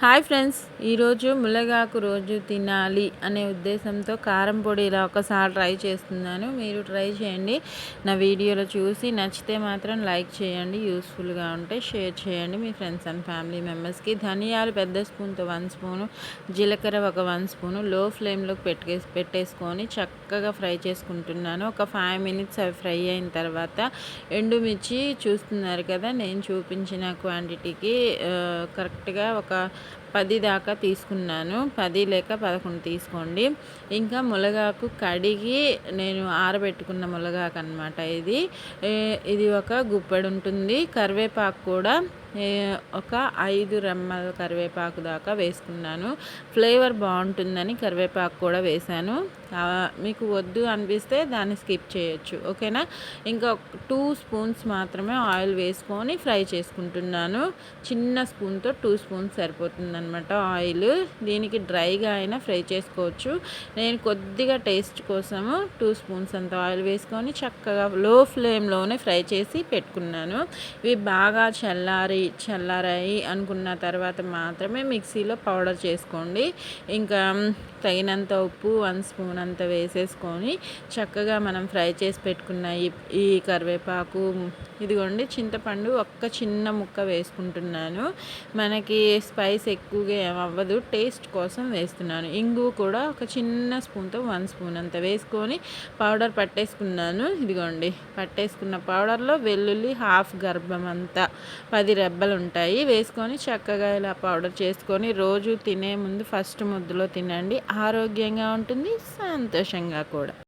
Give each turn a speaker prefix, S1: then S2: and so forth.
S1: Hi friends, ఈరోజు మునగాకు రోజు తినాలి అనే ఉద్దేశంతో కారం పొడి ఇలా ఒకసారి ట్రై చేస్తున్నాను. మీరు ట్రై చేయండి. నా వీడియోలో చూసి నచ్చితే మాత్రం లైక్ చేయండి. యూస్ఫుల్గా ఉంటే షేర్ చేయండి మీ ఫ్రెండ్స్ అండ్ ఫ్యామిలీ మెంబర్స్కి. ధనియాలు పెద్ద స్పూన్తో 1 స్పూను, జీలకర్ర ఒక 1 స్పూను లో ఫ్లేమ్లోకి పెట్టేసుకొని చక్కగా ఫ్రై చేసుకుంటున్నాను. ఒక 5 మినిట్స్ అవి ఫ్రై అయిన తర్వాత ఎండుమిర్చి చూస్తున్నారు కదా, నేను చూపించిన క్వాంటిటీకి కరెక్ట్గా ఒక 10 దాకా తీసుకున్నాను. 10 లేక 11 తీసుకోండి. ఇంకా మునగాకు కడిగి నేను ఆరబెట్టుకున్న మునగాకు అనమాట ఇది ఒక గుప్పెడు ఉంటుంది. కరివేపాకు కూడా ఒక 5 రెమ్మల కరివేపాకు దాకా వేసుకున్నాను. ఫ్లేవర్ బాగుంటుందని కరివేపాకు కూడా వేశాను. మీకు వద్దు అనిపిస్తే దాన్ని స్కిప్ చేయొచ్చు, ఓకేనా. ఇంకా 2 స్పూన్స్ మాత్రమే ఆయిల్ వేసుకొని ఫ్రై చేసుకుంటున్నాను. చిన్న స్పూన్తో 2 స్పూన్స్ సరిపోతుందన్నమాట ఆయిల్. దీనికి డ్రైగా అయినా ఫ్రై చేసుకోవచ్చు. నేను కొద్దిగా టేస్ట్ కోసము 2 స్పూన్స్ అంత ఆయిల్ వేసుకొని చక్కగా లో ఫ్లేమ్లోనే ఫ్రై చేసి పెట్టుకున్నాను. ఇవి బాగా చల్లారాయి అనుకున్న తర్వాత మాత్రమే మిక్సీలో పౌడర్ చేసుకోండి. ఇంకా తగినంత ఉప్పు 1 స్పూన్ అంత వేసేసుకొని చక్కగా మనం ఫ్రై చేసి పెట్టుకున్న ఈ కరివేపాకు, ఇదిగోండి చింతపండు ఒక్క చిన్న ముక్క వేసుకుంటున్నాను. మనకి స్పైస్ ఎక్కువగా ఏమవ్వదు, టేస్ట్ కోసం వేస్తున్నాను. ఇంగు కూడా ఒక చిన్న స్పూన్తో 1 స్పూన్ అంత వేసుకొని పౌడర్ పట్టేసుకున్నాను. ఇదిగోండి పట్టేసుకున్న పౌడర్లో వెల్లుల్లి హాఫ్ గర్భం అంతా 10 రెబ్బలు ఉంటాయి వేసుకొని చక్కగా ఇలా పౌడర్ చేసుకొని రోజు తినే ముందు ఫస్ట్ ముద్దలో తినండి. ఆరోగ్యంగా ఉంటుంది, సంతోషంగా కూడా.